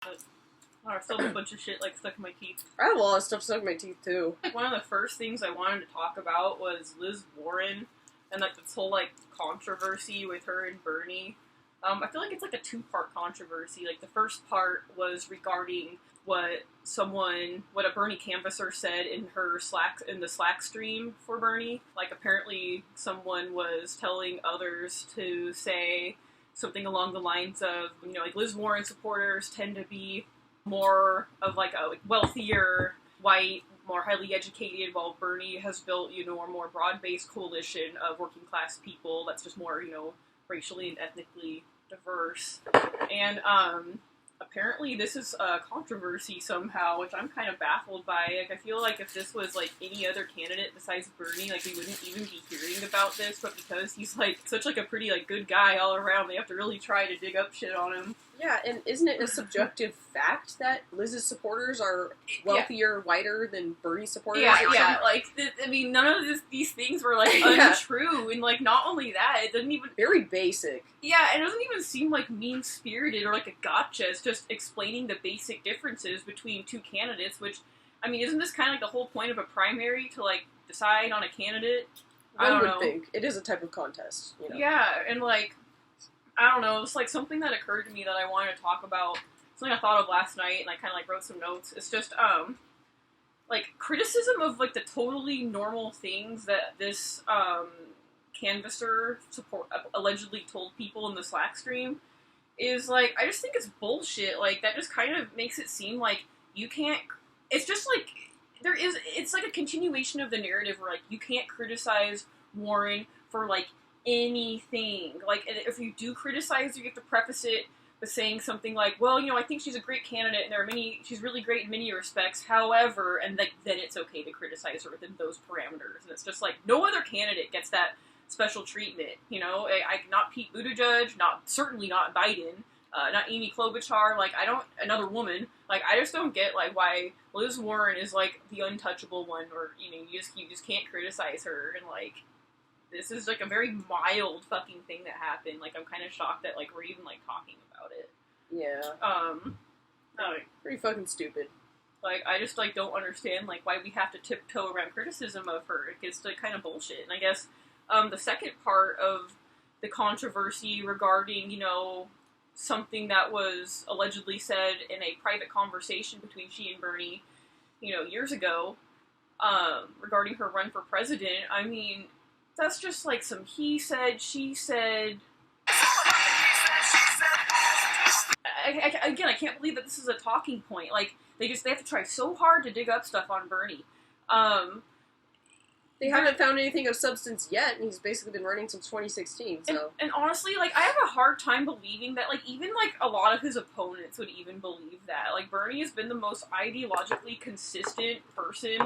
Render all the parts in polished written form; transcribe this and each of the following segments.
but I still have a bunch of shit, like, stuck in my teeth. I have a lot of stuff stuck in my teeth, too. Like, one of the first things I wanted to talk about was Liz Warren, and, like, this whole, like, controversy with her and Bernie. I feel like it's, like, a two-part controversy. Like, the first part was regarding what a Bernie canvasser said in the Slack stream for Bernie. Like, apparently someone was telling others to say something along the lines of, you know, like, Liz Warren supporters tend to be more of, like, a wealthier, white, more highly educated, while Bernie has built, you know, a more broad-based coalition of working-class people that's just more, you know, racially and ethnically diverse. And, apparently this is a controversy somehow, which I'm kind of baffled by. Like, I feel like if this was, like, any other candidate besides Bernie, like, we wouldn't even be hearing about this, but because he's, like, such, like, a pretty, like, good guy all around, they have to really try to dig up shit on him. Yeah, and isn't it a subjective fact that Liz's supporters are wealthier, whiter than Bernie's supporters? Yeah, like, I mean, none of these things were, like, untrue, and, like, not only that, it doesn't even... Very basic. Yeah, it doesn't even seem, like, mean-spirited or, like, a gotcha. It's just explaining the basic differences between two candidates, which, I mean, isn't this kind of, like, the whole point of a primary, to, like, decide on a candidate? I don't know. Think. It is a type of contest, you know? Yeah, and, like, I don't know, it's, like, something that occurred to me that I wanted to talk about, something I thought of last night, and I kind of, like, wrote some notes. It's just, like, criticism of, like, the totally normal things that this, canvasser allegedly told people in the Slack stream is, like, I just think it's bullshit. Like, that just kind of makes it seem like you can't... It's just, like, it's, like, a continuation of the narrative where, like, you can't criticize Warren for, like, anything. Like, if you do criticize her, you have to preface it with saying something like, well, you know, I think she's a great candidate, and she's really great in many respects, however, and, like, then it's okay to criticize her within those parameters. And it's just, like, no other candidate gets that special treatment, you know? Not Pete Buttigieg, certainly not Biden, not Amy Klobuchar, like, another woman, like, I just don't get, like, why Liz Warren is, like, the untouchable one, or, you know, you just can't criticize her, and, like, this is, like, a very mild fucking thing that happened. Like, I'm kind of shocked that, like, we're even, like, talking about it. Yeah. Pretty fucking stupid. Like, I just, like, don't understand, like, why we have to tiptoe around criticism of her. It's, like, kind of bullshit. And I guess, the second part of the controversy regarding, you know, something that was allegedly said in a private conversation between she and Bernie, you know, years ago, regarding her run for president, I mean... That's just, like, some he said, she said. Again, I can't believe that this is a talking point. Like, they have to try so hard to dig up stuff on Bernie. They haven't found anything of substance yet, and he's basically been running since 2016, so... And honestly, like, I have a hard time believing that, like, even, like, a lot of his opponents would even believe that. Like, Bernie has been the most ideologically consistent person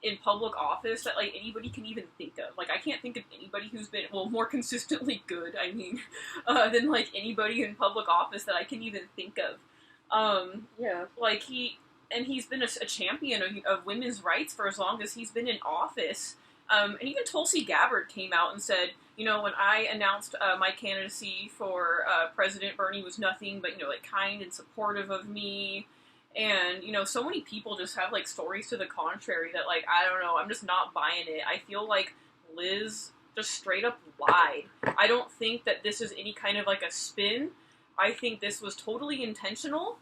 in public office that, like, anybody can even think of. Like, I can't think of anybody who's been, well, more consistently good, I mean, than, like, anybody in public office that I can even think of. Yeah. Like, he's been a champion of women's rights for as long as he's been in office. And even Tulsi Gabbard came out and said, you know, when I announced my candidacy for president, Bernie was nothing but, you know, like, kind and supportive of me. And, you know, so many people just have, like, stories to the contrary that, like, I don't know, I'm just not buying it. I feel like Liz just straight up lied. I don't think that this is any kind of, like, a spin. I think this was totally intentional.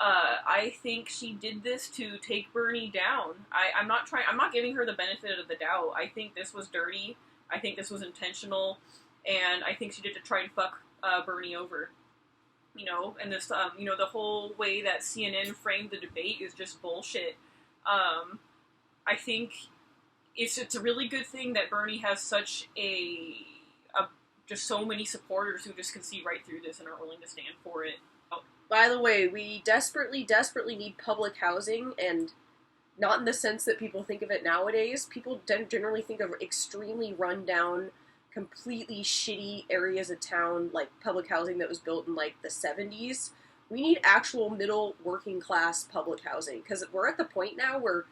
I think she did this to take Bernie down. I'm not giving her the benefit of the doubt. I think this was dirty. I think this was intentional. And I think she did to try and fuck Bernie over. You know, and this, you know, the whole way that CNN framed the debate is just bullshit. I think it's a really good thing that Bernie has such just so many supporters who just can see right through this and are willing to stand for it. Oh. By the way, we desperately, desperately need public housing, and not in the sense that people think of it nowadays. People generally think of extremely run-down, completely shitty areas of town, like public housing that was built in, like, the 70s. We need actual middle working class public housing, because we're at the point now where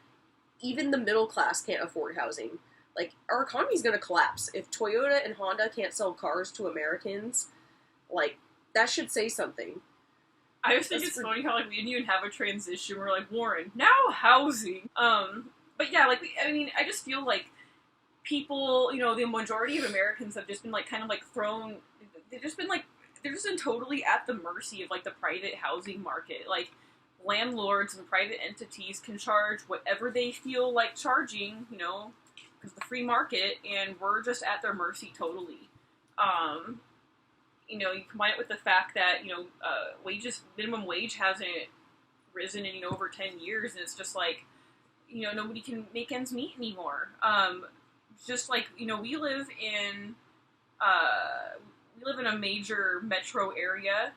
even the middle class can't afford housing. Like, our economy's gonna collapse. If Toyota and Honda can't sell cars to Americans, like, that should say something. I just think it's funny how, like, we didn't even have a transition. We're like, Warren, now housing. But yeah, like, I just feel like people, the majority of Americans have just been, like, kind of, like, thrown, they've just been, like, they're just been totally at the mercy of, like, the private housing market. Like, landlords and private entities can charge whatever they feel like charging, because the free market, and we're just at their mercy totally. You combine it with the fact that, minimum wage hasn't risen in, over 10 years, and it's just like, nobody can make ends meet anymore. Just like, we live in a major metro area,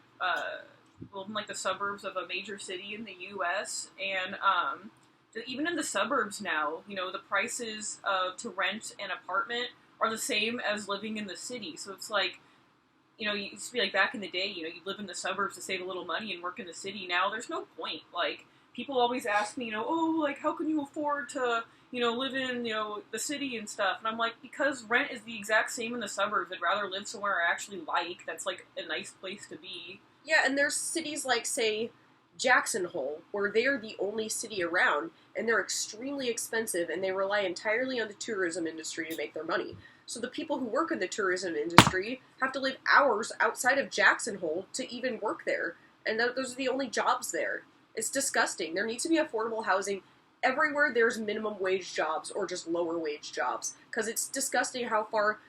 in like the suburbs of a major city in the U.S., and even in the suburbs now, the prices to rent an apartment are the same as living in the city. So it's like, it used to be like back in the day, you'd live in the suburbs to save a little money and work in the city. Now there's no point. Like, people always ask me, how can you afford to, live in, the city and stuff? And I'm like, because rent is the exact same in the suburbs. I'd rather live somewhere I actually like, that's like a nice place to be. Yeah, and there's cities like, say, Jackson Hole, where they are the only city around, and they're extremely expensive, and they rely entirely on the tourism industry to make their money. So the people who work in the tourism industry have to live hours outside of Jackson Hole to even work there, and those are the only jobs there. It's disgusting. There needs to be affordable housing everywhere there's minimum wage jobs or just lower wage jobs, because it's disgusting how far,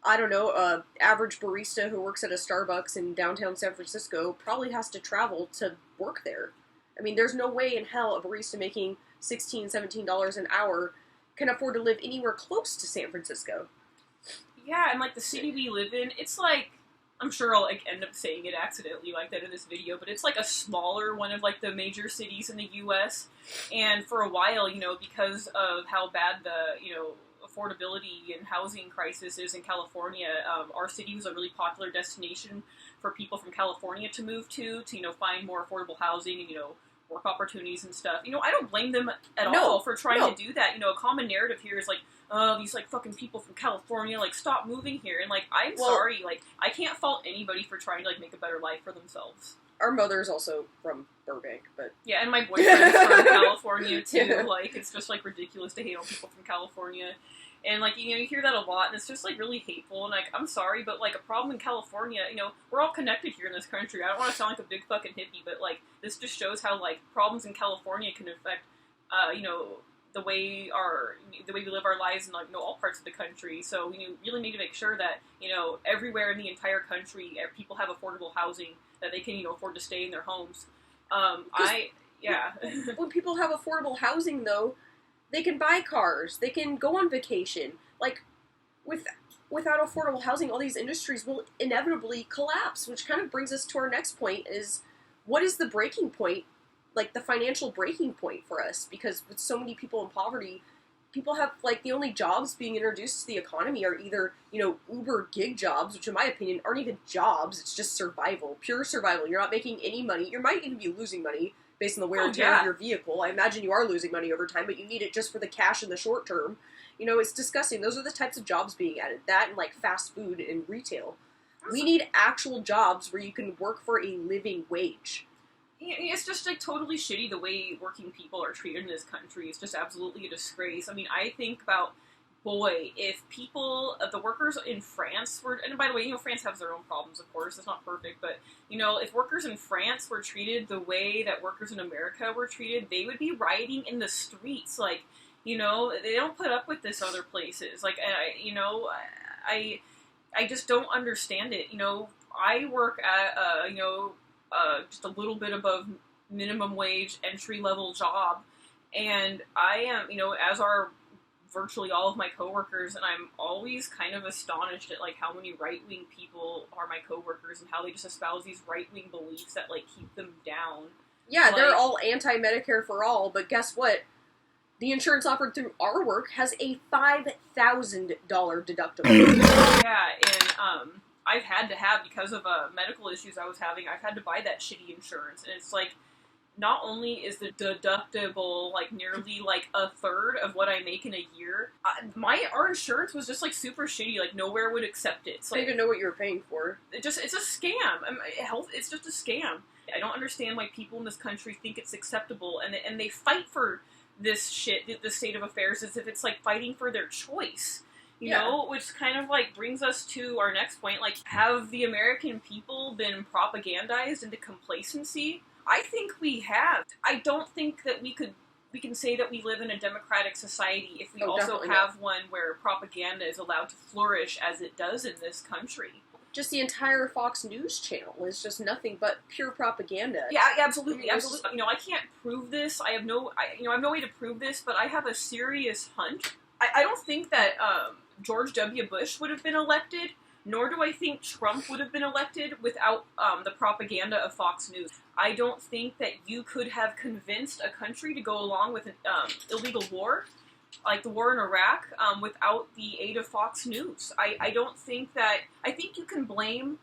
average barista who works at a Starbucks in downtown San Francisco probably has to travel to work there. I mean, there's no way in hell a barista making $16, $17 an hour can afford to live anywhere close to San Francisco. Yeah, and, like, the city we live in, it's, like, I'm sure I'll, like, end up saying it accidentally like that in this video, but it's, like, a smaller one of, like, the major cities in the U.S., and for a while, because of how bad the, affordability and housing crisis is in California, our city was a really popular destination for people from California to move to find more affordable housing and, work opportunities and stuff. I don't blame them at all for trying to do that. A common narrative here is, like, oh, these, like, fucking people from California, like, stop moving here. And, like, I'm sorry, like, I can't fault anybody for trying to, like, make a better life for themselves. Our mother's also from Burbank, but... Yeah, and my boyfriend's from California, too. Yeah. Like, it's just, like, ridiculous to hate on people from California. And, like, you hear that a lot, and it's just, like, really hateful. And, like, I'm sorry, but, like, a problem in California, we're all connected here in this country. I don't want to sound like a big fucking hippie, but, like, this just shows how, like, problems in California can affect, the way we live our lives in, like, all parts of the country. So we really need to make sure that, everywhere in the entire country, people have affordable housing, that they can, afford to stay in their homes. When people have affordable housing, though, they can buy cars, they can go on vacation. Like, without affordable housing, all these industries will inevitably collapse, which kind of brings us to our next point, is what is the breaking point, like the financial breaking point for us? Because with so many people in poverty, people have, like, the only jobs being introduced to the economy are either, Uber gig jobs, which in my opinion aren't even jobs, it's just survival, pure survival. You're not making any money, you might even be losing money based on the wear and tear of your vehicle. I imagine you are losing money over time, but you need it just for the cash in the short term. It's disgusting. Those are the types of jobs being added. That and, like, fast food and retail. We need actual jobs where you can work for a living wage. It's just, like, totally shitty the way working people are treated in this country. It's just absolutely a disgrace. I mean, I think about, if the workers in France were, and by the way, France has their own problems, of course, it's not perfect, but, if workers in France were treated the way that workers in America were treated, they would be rioting in the streets. Like, they don't put up with this other places. Like, I just don't understand it. I work at, just a little bit above minimum wage entry-level job, and I am, as are virtually all of my coworkers, and I'm always kind of astonished at, like, how many right-wing people are my coworkers and how they just espouse these right-wing beliefs that, like, keep them down. Yeah, like, they're all anti-Medicare for all, but guess what? The insurance offered through our work has a $5,000 deductible. Yeah, and, I've had to have, because of medical issues I was having, I've had to buy that shitty insurance, and it's like, not only is the deductible like nearly like a third of what I make in a year, our insurance was just like super shitty. Like nowhere would accept it. I don't even know what you were paying for. It's a scam. Health, it's just a scam. I don't understand why people in this country think it's acceptable, and they fight for this shit, the state of affairs, as if it's like fighting for their choice. You know, which kind of like brings us to our next point. Like, have the American people been propagandized into complacency? I think we have. I don't think that we can say that we live in a democratic society if we also have one where propaganda is allowed to flourish as it does in this country. Just the entire Fox News channel is just nothing but pure propaganda. Yeah, absolutely, absolutely. You know, I can't prove this. I have no way to prove this, but I have a serious hunch. I don't think that George W. Bush would have been elected, nor do I think Trump would have been elected without the propaganda of Fox News. I don't think that you could have convinced a country to go along with an illegal war, like the war in Iraq, without the aid of Fox News. I don't think that... I think you can blame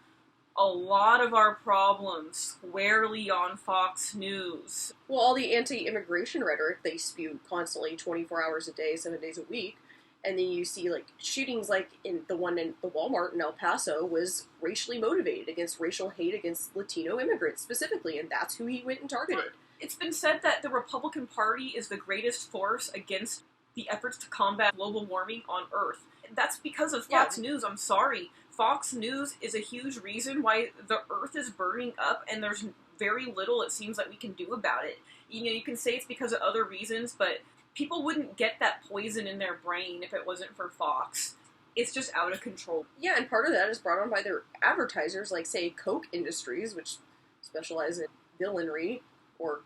a lot of our problems squarely on Fox News. Well, all the anti-immigration rhetoric they spew constantly, 24 hours a day, 7 days a week, and then you see, like, shootings like in the one in the Walmart in El Paso was racially motivated against racial hate against Latino immigrants specifically, and that's who he went and targeted. It's been said that the Republican Party is the greatest force against the efforts to combat global warming on Earth. That's because of Fox News, I'm sorry. Fox News is a huge reason why the Earth is burning up, and there's very little it seems like we can do about it. You know, you can say it's because of other reasons, but people wouldn't get that poison in their brain if it wasn't for Fox. It's just out of control. Yeah, and part of that is brought on by their advertisers, like, say, Coke Industries, which specialize in villainy or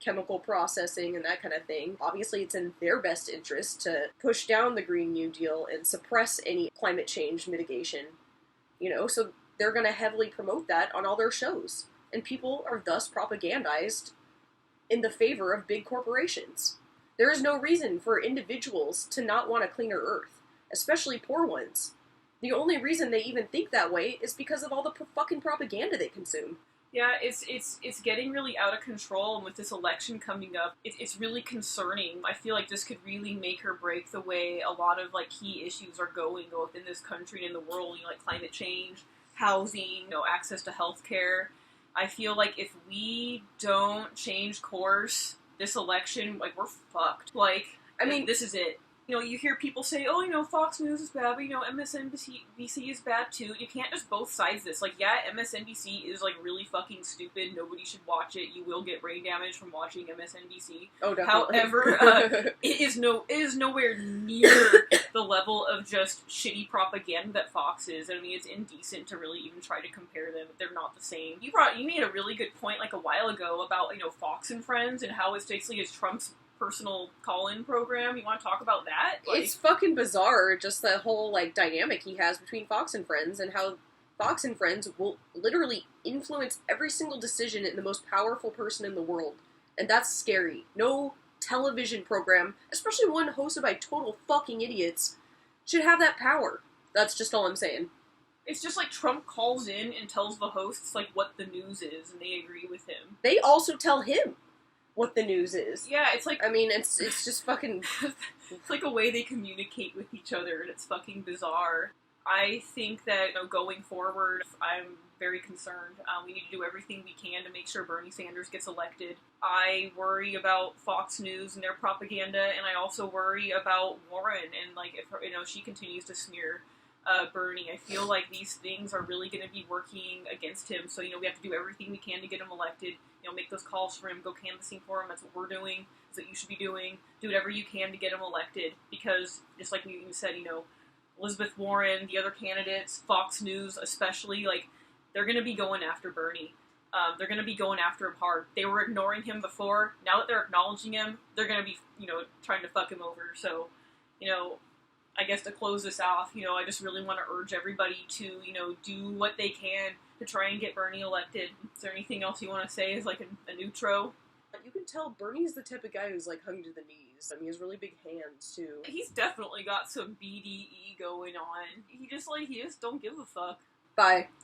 chemical processing and that kind of thing. Obviously, it's in their best interest to push down the Green New Deal and suppress any climate change mitigation, you know, so they're going to heavily promote that on all their shows. And people are thus propagandized in the favor of big corporations. There is no reason for individuals to not want a cleaner Earth, especially poor ones. The only reason they even think that way is because of all the fucking propaganda they consume. Yeah, it's getting really out of control, and with this election coming up, it's really concerning. I feel like this could really make or break the way a lot of, like, key issues are going within this country and in the world, you know, like climate change, housing, you know, access to healthcare. I feel like if we don't change course this election, like, we're fucked. Like, I mean, this is it. You know, you hear people say, oh, you know, Fox News is bad, but, you know, MSNBC is bad, too. You can't just both sides this. Like, yeah, MSNBC is, like, really fucking stupid. Nobody should watch it. You will get brain damage from watching MSNBC. Oh, definitely. However, it is nowhere near the level of just shitty propaganda that Fox is. I mean, it's indecent to really even try to compare them. They're not the same. You made a really good point, like, a while ago about, you know, Fox and Friends and how it's basically Trump's personal call-in program. You want to talk about that? Like, it's fucking bizarre, just the whole, like, dynamic he has between Fox and Friends, and how Fox and Friends will literally influence every single decision in the most powerful person in the world. And that's scary. No television program, especially one hosted by total fucking idiots, should have that power. That's just all I'm saying. It's just like Trump calls in and tells the hosts, like, what the news is, and they agree with him. They also tell him what the news is. Yeah, it's like... I mean, it's just fucking... It's like a way they communicate with each other, and it's fucking bizarre. I think that, you know, going forward, I'm very concerned. We need to do everything we can to make sure Bernie Sanders gets elected. I worry about Fox News and their propaganda, and I also worry about Warren, and, like, if her, you know, she continues to smear Bernie. I feel like these things are really going to be working against him, so, you know, we have to do everything we can to get him elected. You know, make those calls for him, go canvassing for him. That's what we're doing. That's what you should be doing. Do whatever you can to get him elected, because, just like we said, you know, Elizabeth Warren, the other candidates, Fox News especially, like, they're going to be going after Bernie. They're going to be going after him hard. They were ignoring him before. Now that they're acknowledging him, they're going to be, you know, trying to fuck him over. So, you know, I guess to close this off, you know, I just really want to urge everybody to, you know, do what they can to try and get Bernie elected. Is there anything else you want to say as, like, a neutro? You can tell Bernie's the type of guy who's, like, hung to the knees. I mean, he has really big hands, too. He's definitely got some BDE going on. He just don't give a fuck. Bye.